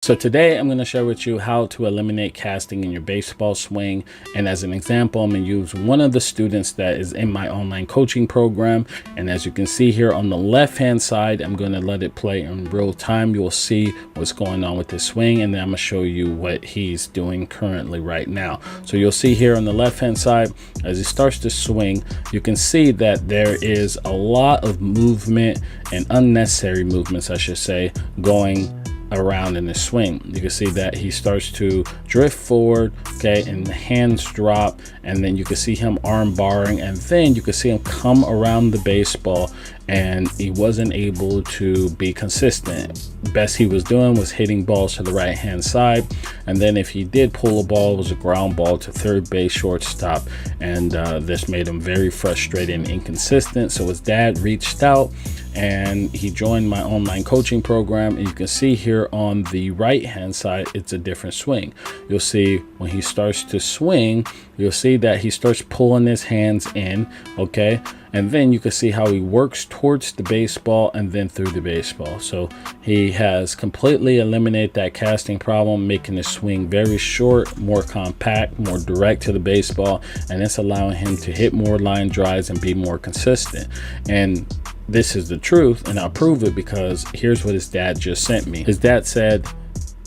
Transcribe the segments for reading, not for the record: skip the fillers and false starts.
So today I'm going to share with you how to eliminate casting in your baseball swing. And as an example, I'm going to use one of the students that is in my online coaching program. And as you can see here on the left hand side, I'm going to let it play in real time. You'll see what's going on with this swing, and then I'm going to show you what he's doing currently right now. So you'll see here on the left hand side, as he starts to swing, you can see that there is a lot of movement and unnecessary movements, I should say, going around in the swing. You can see that he starts to drift forward, okay, and the hands drop, and then you can see him arm barring, and then you can see him come around the baseball, and he wasn't able to be consistent. Best he was doing was hitting balls to the right hand side, and then if he did pull a ball, it was a ground ball to third base, shortstop, and this made him very frustrated and inconsistent. So his dad reached out and he joined my online coaching program, and you can see here on the right hand side, it's a different swing. You'll see when he starts to swing, you'll see that he starts pulling his hands in, okay, and then you can see how he works towards the baseball and then through the baseball. So he has completely eliminated that casting problem, making the swing very short, more compact, more direct to the baseball, and it's allowing him to hit more line drives and be more consistent. And this is the truth, and I'll prove it because here's what his dad just sent me. His dad said,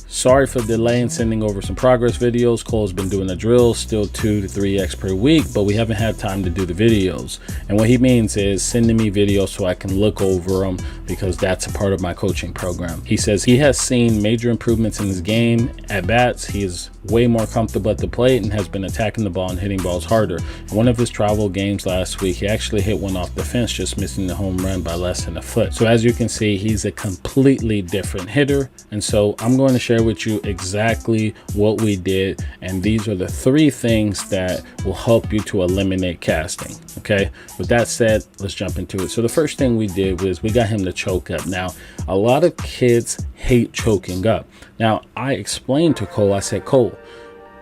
"Sorry for the delay in sending over some progress videos. Cole's been doing the drills, still 2 to 3x per week, but we haven't had time to do the videos." And what he means is sending me videos so I can look over them, because that's a part of my coaching program. He says he has seen major improvements in his game. At bats, he is way more comfortable at the plate and has been attacking the ball and hitting balls harder. In one of his travel games last week, he actually hit one off the fence, just missing the home run by less than a foot. So as you can see, he's a completely different hitter. And so I'm going to share with you exactly what we did, and these are the 3 things that will help you to eliminate casting. Okay, with that said, let's jump into it. So the first thing we did was we got him to choke up. Now, a lot of kids hate choking up. Now, I explained to Cole, I said, "Cole,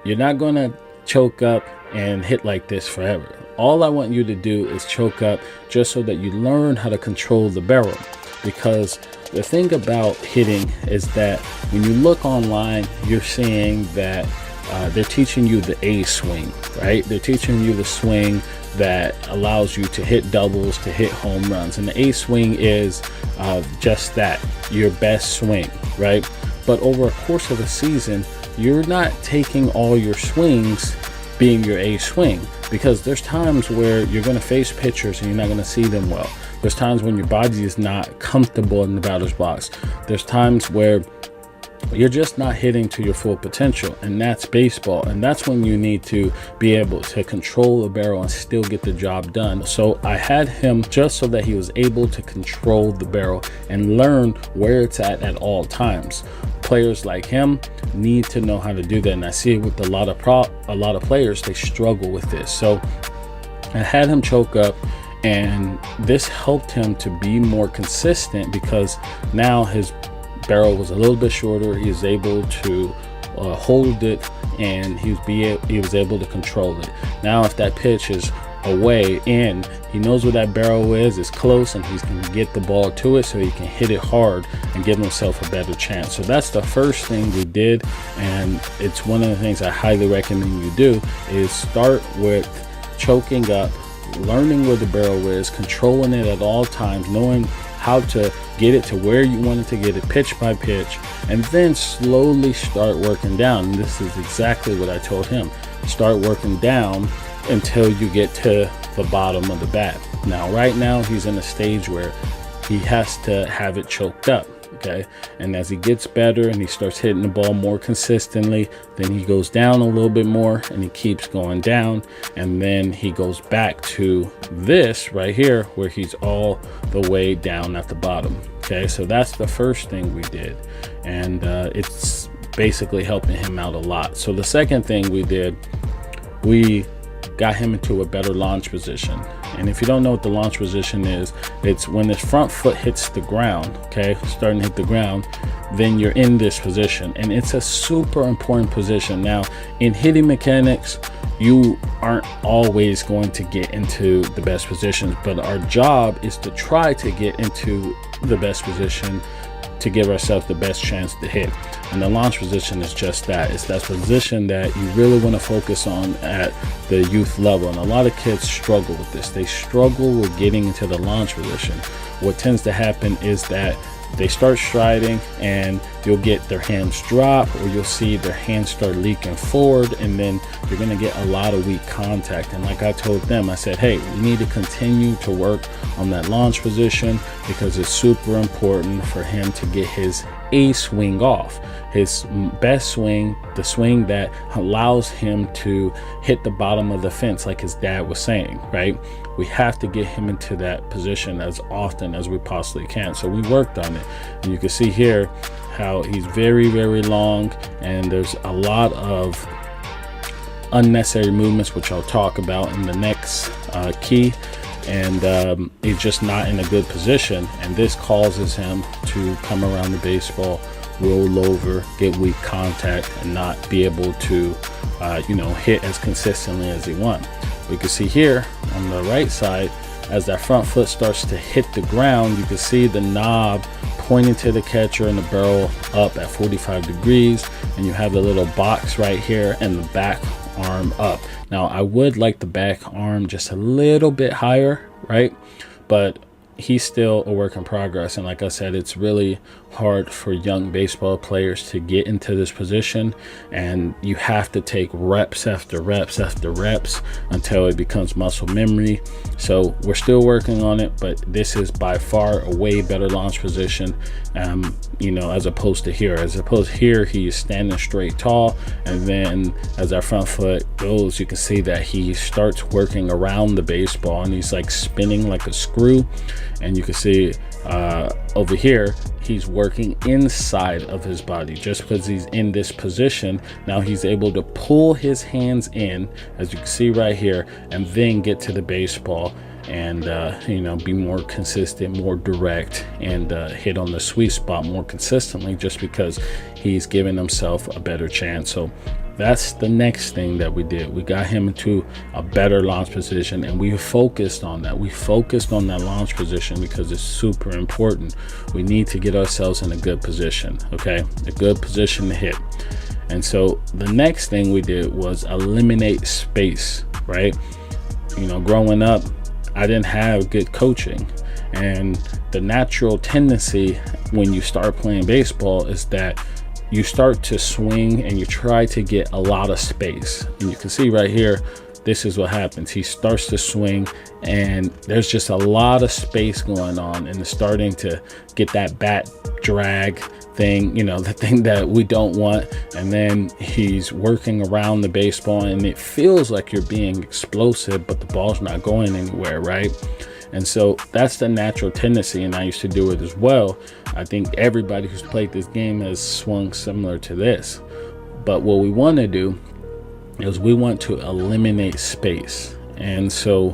you're not going to choke up and hit like this forever. All I want you to do is choke up just so that you learn how to control the barrel." Because the thing about hitting is that when you look online, you're seeing that they're teaching you the A swing, right? They're teaching you the swing that allows you to hit doubles, to hit home runs. And the A swing is just that, your best swing, right? But over a course of a season, you're not taking all your swings being your A swing, because there's times where you're going to face pitchers and you're not going to see them well. There's times when your body is not comfortable in the batter's box. There's times where you're just not hitting to your full potential, and that's baseball. And that's when you need to be able to control the barrel and still get the job done. So I had him just so that he was able to control the barrel and learn where it's at all times. Players like him need to know how to do that, and I see it with a lot of players. They struggle with this. So I had him choke up, and this helped him to be more consistent because now his barrel was a little bit shorter. He was able to hold it, and he was able to control it. Now if that pitch is away in, he knows where that barrel is, it's close, and he's going to get the ball to it so he can hit it hard and give himself a better chance. So that's the first thing we did, and it's one of the things I highly recommend you do, is start with choking up, learning where the barrel is, controlling it at all times, knowing how to get it to where you want it to get it, pitch by pitch, and then slowly start working down. And this is exactly what I told him. Start working down until you get to the bottom of the bat. Now, right now, he's in a stage where he has to have it choked up. Okay, and as he gets better and he starts hitting the ball more consistently, then he goes down a little bit more, and he keeps going down, and then he goes back to this right here where he's all the way down at the bottom. Okay, so that's the first thing we did, and it's basically helping him out a lot. So the second thing we did, we got him into a better launch position. And if you don't know what the launch position is, it's when his front foot hits the ground, okay, starting to hit the ground, then you're in this position. And it's a super important position. Now, in hitting mechanics, you aren't always going to get into the best positions, but our job is to try to get into the best position to give ourselves the best chance to hit. And the launch position is just that. It's that position that you really want to focus on at the youth level. And a lot of kids struggle with this. They struggle with getting into the launch position. What tends to happen is that they start striding and you'll get their hands drop, or you'll see their hands start leaking forward, and then you're going to get a lot of weak contact. And like I told them, I said, hey, we need to continue to work on that launch position, because it's super important for him to get his A swing off, his best swing, the swing that allows him to hit the bottom of the fence, like his dad was saying, right? We have to get him into that position as often as we possibly can. So we worked on it, and you can see here how he's very, very long, and there's a lot of unnecessary movements, which I'll talk about in the next key. And he's just not in a good position, and this causes him to come around the baseball, roll over, get weak contact, and not be able to hit as consistently as he wants. We can see here on the right side, as that front foot starts to hit the ground, you can see the knob pointing to the catcher and the barrel up at 45 degrees, and you have the little box right here and the back arm up. Now I would like the back arm just a little bit higher, right? But he's still a work in progress, and like I said, it's really hard for young baseball players to get into this position, and you have to take reps after reps after reps until it becomes muscle memory. So we're still working on it, but this is by far a way better launch position, as opposed to here. He's standing straight tall, and then as our front foot goes, you can see that he starts working around the baseball, and he's like spinning like a screw. And you can see over here, he's working inside of his body. Just because he's in this position, now he's able to pull his hands in, as you can see right here, and then get to the baseball and be more consistent, more direct, and hit on the sweet spot more consistently, just because he's giving himself a better chance. So that's the next thing that we did. We got him into a better launch position, and we focused on that. We focused on that launch position because it's super important. We need to get ourselves in a good position, okay? A good position to hit. And so the next thing we did was eliminate space, right? Growing up, I didn't have good coaching, and the natural tendency when you start playing baseball is that you start to swing and you try to get a lot of space. And you can see right here, this is what happens. He starts to swing and there's just a lot of space going on, and it's starting to get that bat drag thing, the thing that we don't want. And then he's working around the baseball, and it feels like you're being explosive, but the ball's not going anywhere, right? And so that's the natural tendency, and I used to do it as well. I think everybody who's played this game has swung similar to this. But what we want to do is we want to eliminate space. And so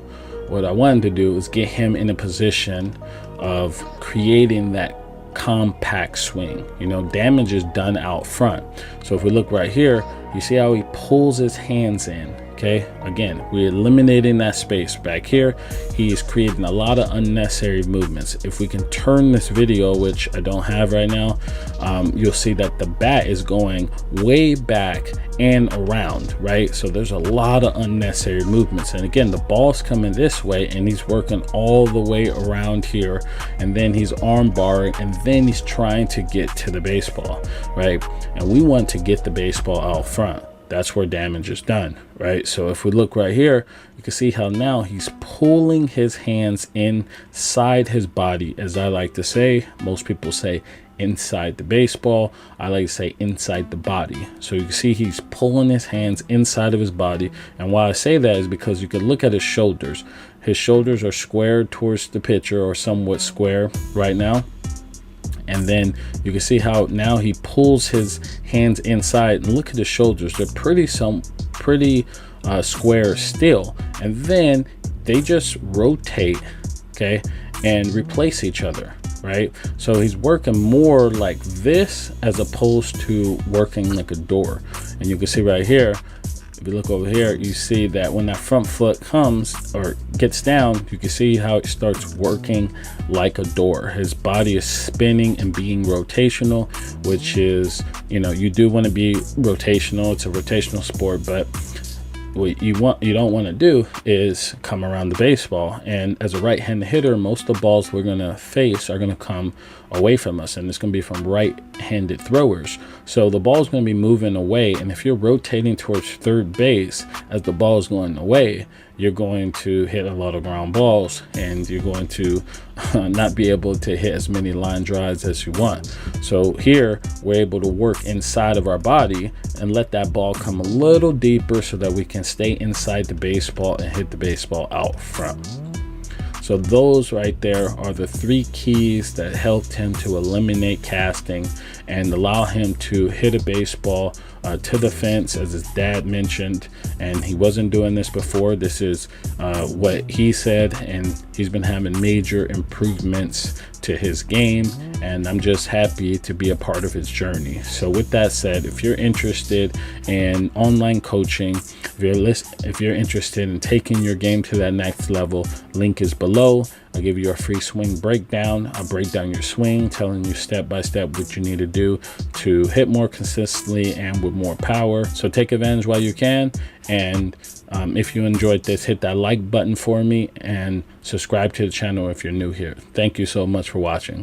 what I wanted to do is get him in a position of creating that compact swing. Damage is done out front. So if we look right here, you see how he pulls his hands in. Okay, again, we're eliminating that space. Back here, he is creating a lot of unnecessary movements. If we can turn this video, which I don't have right now, you'll see that the bat is going way back and around, right? So there's a lot of unnecessary movements. And again, the ball's coming this way, and he's working all the way around here, and then he's arm barring, and then he's trying to get to the baseball, right? And we want to get the baseball out front. That's where damage is done, right? So if we look right here, you can see how now he's pulling his hands inside his body. As I like to say, most people say inside the baseball. I like to say inside the body. So you can see he's pulling his hands inside of his body. And why I say that is because you can look at his shoulders. His shoulders are squared towards the pitcher, or somewhat square right now. And then you can see how now he pulls his hands inside, and look at his shoulders. They're pretty square still. And then they just rotate, okay, and replace each other, right? So he's working more like this as opposed to working like a door. And you can see right here, if you look over here, you see that when that front foot comes or gets down, you can see how it starts working like a door. His body is spinning and being rotational, which is, you know, you do want to be rotational. It's a rotational sport, but what you don't want to do is come around the baseball. And as a right-handed hitter, most of the balls we're going to face are going to come away from us, and it's going to be from right-handed throwers. So the ball is going to be moving away, and if you're rotating towards third base as the ball is going away, you're going to hit a lot of ground balls, and you're going to not be able to hit as many line drives as you want. So here we're able to work inside of our body and let that ball come a little deeper so that we can stay inside the baseball and hit the baseball out front. So those right there are the 3 keys that helped him to eliminate casting and allow him to hit a baseball to the fence, as his dad mentioned. And he wasn't doing this before. This is what he said, and he's been having major improvements to his game, and I'm just happy to be a part of his journey. So with that said, if you're interested in online coaching, if you're interested in taking your game to that next level, link is below. I'll give you a free swing breakdown. I'll break down your swing, telling you step by step what you need to do to hit more consistently and with more power. So take advantage while you can. And if you enjoyed this, hit that like button for me and subscribe to the channel if you're new here. Thank you so much for watching.